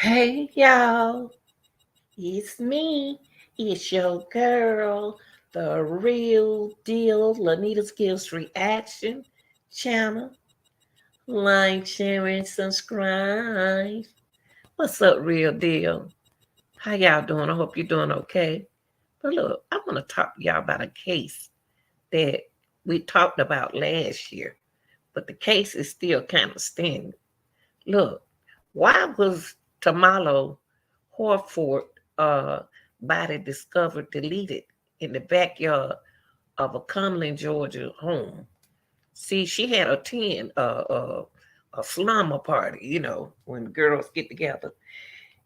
Hey y'all, it's me. It's your girl, the real deal. Lanita's Gives Reaction channel. Like, share, and subscribe. What's up, real deal? How y'all doing? I hope you're doing okay. But look, I want to talk to y'all about a case that we talked about last year, but the case is still kind of standing. Look, why was Tamalo Horsford uh, body discovered deleted in the backyard of a Cumberland, Georgia home? See, she had attended a slumber party, when girls get together.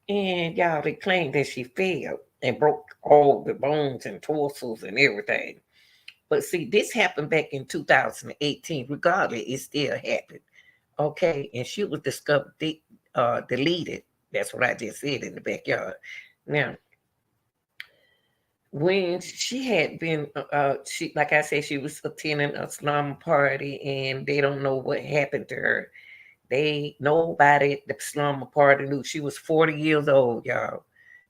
And y'all, they claimed that she fell and broke all the bones and torsos and everything. But see, this happened back in 2018. Regardless, it still happened. Okay, and she was discovered deleted. That's what I just said in the backyard. Now, when she had been, she like I said, she was attending a slum party, and they don't know what happened to her. Nobody at the slum party knew she was 40 years old, y'all.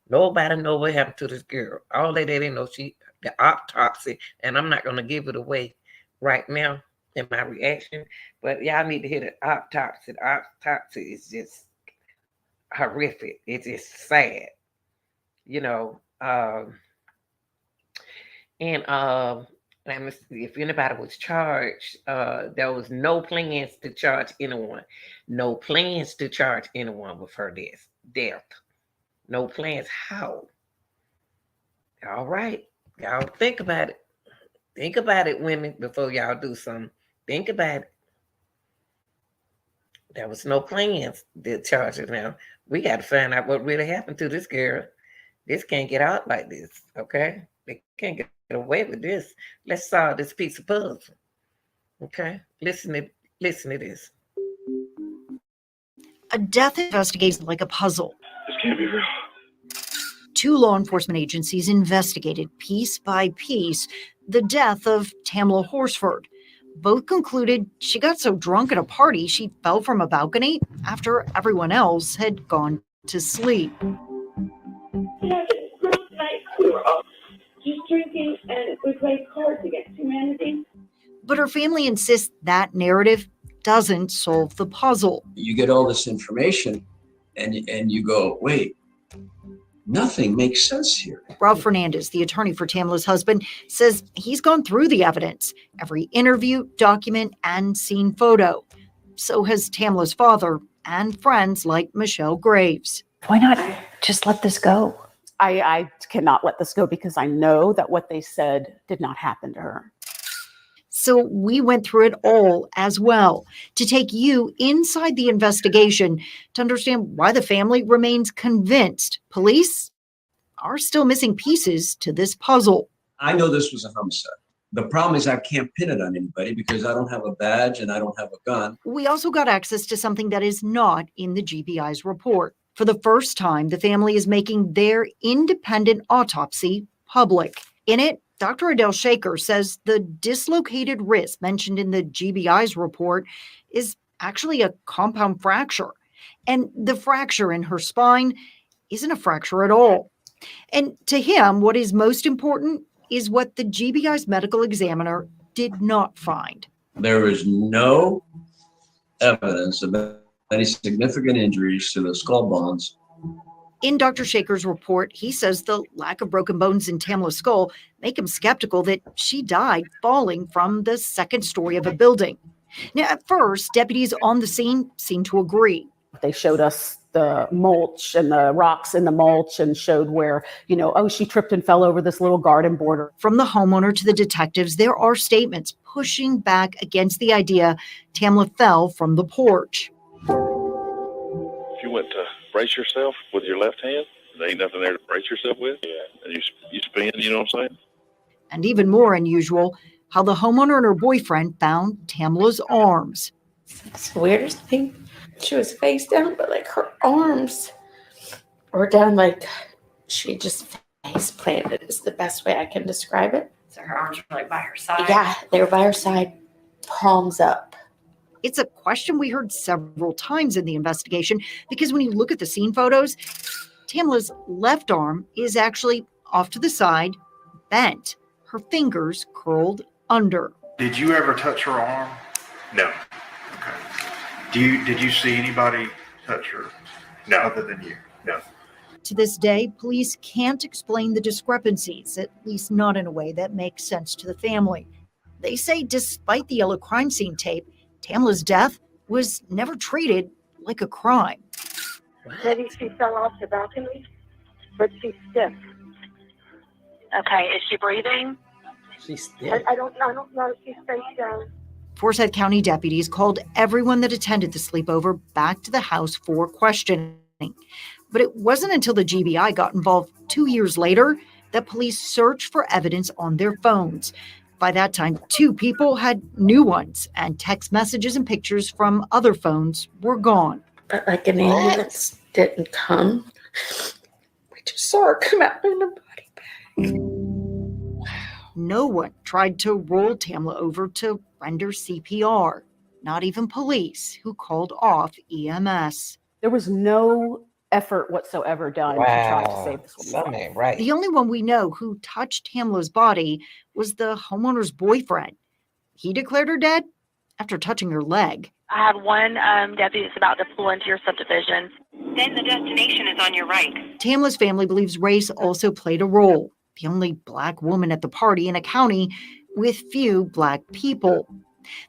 Nobody know what happened to this girl. All they didn't know the autopsy, and I'm not gonna give it away right now in my reaction, but y'all need to hear the autopsy. The autopsy is just horrific. It's just sad, you know. And let me see if anybody was charged. There was no plans to charge anyone. No plans to charge anyone with her death. No plans. How? All right. Y'all think about it. Think about it, women, before y'all do something. Think about it. There was no plans to charge her now. We got to find out what really happened to this girl. This can't get out like this, okay? They can't get away with this. Let's solve this piece of puzzle, okay? Listen to this. A death investigation like a puzzle. This can't be real. Two law enforcement agencies investigated piece by piece the death of Tamalo Horsford. Both concluded she got so drunk at a party she fell from a balcony after everyone else had gone to sleep. Yeah, it's girls' night. We were all just drinking and we played cards against humanity. But her family insists that narrative doesn't solve the puzzle. You get all this information and you go, wait, nothing makes sense here. Rob Fernandez, the attorney for Tamalo's husband, says he's gone through the evidence, every interview, document, and scene photo. So has Tamalo's father and friends like Michelle Graves. Why not just let this go? I cannot let this go because I know that what they said did not happen to her. So we went through it all as well to take you inside the investigation to understand why the family remains convinced police are still missing pieces to this puzzle. I know this was a homicide. The problem is I can't pin it on anybody because I don't have a badge and I don't have a gun. We also got access to something that is not in the GBI's report. For the first time, the family is making their independent autopsy public. In it, Dr. Adele Shaker says the dislocated wrist mentioned in the GBI's report is actually a compound fracture. And the fracture in her spine isn't a fracture at all. And to him, what is most important is what the GBI's medical examiner did not find. There is no evidence of any significant injuries to the skull bones. In Dr. Shaker's report, he says the lack of broken bones in Tamalo's skull make him skeptical that she died falling from the second story of a building. Now, at first, deputies on the scene seemed to agree. They showed us the mulch and the rocks in the mulch and showed where, she tripped and fell over this little garden border. From the homeowner to the detectives, there are statements pushing back against the idea Tamala fell from the porch. If you went to brace yourself with your left hand, there ain't nothing there to brace yourself with. Yeah. And you spin, you know what I'm saying? And even more unusual, how the homeowner and her boyfriend found Tamala's arms. It's the weirdest thing. She was face down, but like her arms were down, like she just face planted is the best way I can describe it. So her arms were like by her side? Yeah, they were by her side, palms up. It's a question we heard several times in the investigation because when you look at the scene photos, Tamala's left arm is actually off to the side, bent, her fingers curled under. Did you ever touch her arm? No. Okay. Did you see anybody touch her? No. Other than you? No. To this day, police can't explain the discrepancies, at least not in a way that makes sense to the family. They say despite the yellow crime scene tape, Tamala's death was never treated like a crime. Maybe she fell off the balcony, but she's stiff. Okay, is she breathing? She's still. I don't know if she's face down. Forsyth County deputies called everyone that attended the sleepover back to the house for questioning. But it wasn't until the GBI got involved 2 years later that police searched for evidence on their phones. By that time, 2 people had new ones, and text messages and pictures from other phones were gone. But like an ambulance didn't come. We just saw her come out in a body bag. No one tried to roll Tamala over to render CPR, not even police, who called off EMS. There was no effort whatsoever done to try to save this woman's Something life. ain't right. The only one we know who touched Tamala's body was the homeowner's boyfriend. He declared her dead after touching her leg. I have one deputy that's about to pull into your subdivision. Then the destination is on your right. Tamala's family believes race also played a role. The only Black woman at the party in a county with few Black people.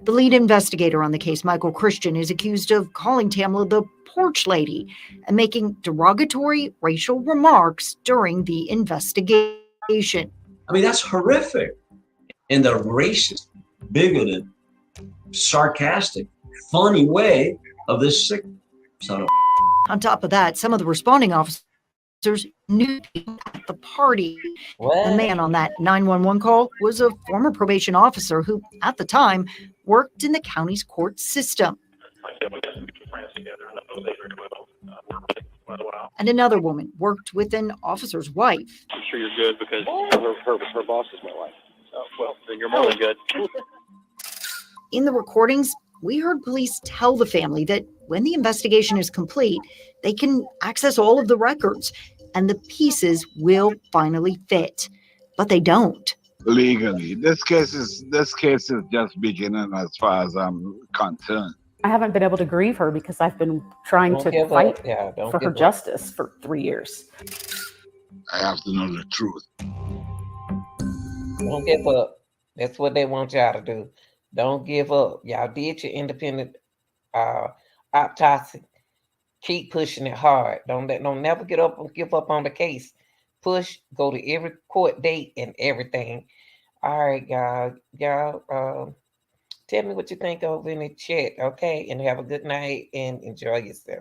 The lead investigator on the case, Michael Christian, is accused of calling Tamala the porch lady and making derogatory racial remarks during the investigation. I mean, that's horrific. In the racist, bigoted, sarcastic, funny way of this sick son of On top of that, some of the responding officers knew people at the party. What? The man on that 911 call was a former probation officer who, at the time, worked in the county's court system. And another woman worked with an officer's wife. I'm sure you're good because her boss is my wife. Oh, well, then you're more than good. In the recordings, we heard police tell the family that when the investigation is complete, they can access all of the records and the pieces will finally fit. But they don't. Legally, this case is just beginning as far as I'm concerned. I haven't been able to grieve her because I've been trying Don't to give fight up. Yeah, don't for her give up. justice for 3 years. I have to know the truth. Don't give up. That's what they want y'all to do. Don't give up. Y'all did your independent autopsy. Keep pushing it hard. Don't never give up on the case. Push, go to every court date and everything. All right, y'all. Tell me what you think over in the chat, okay? And have a good night and enjoy yourself.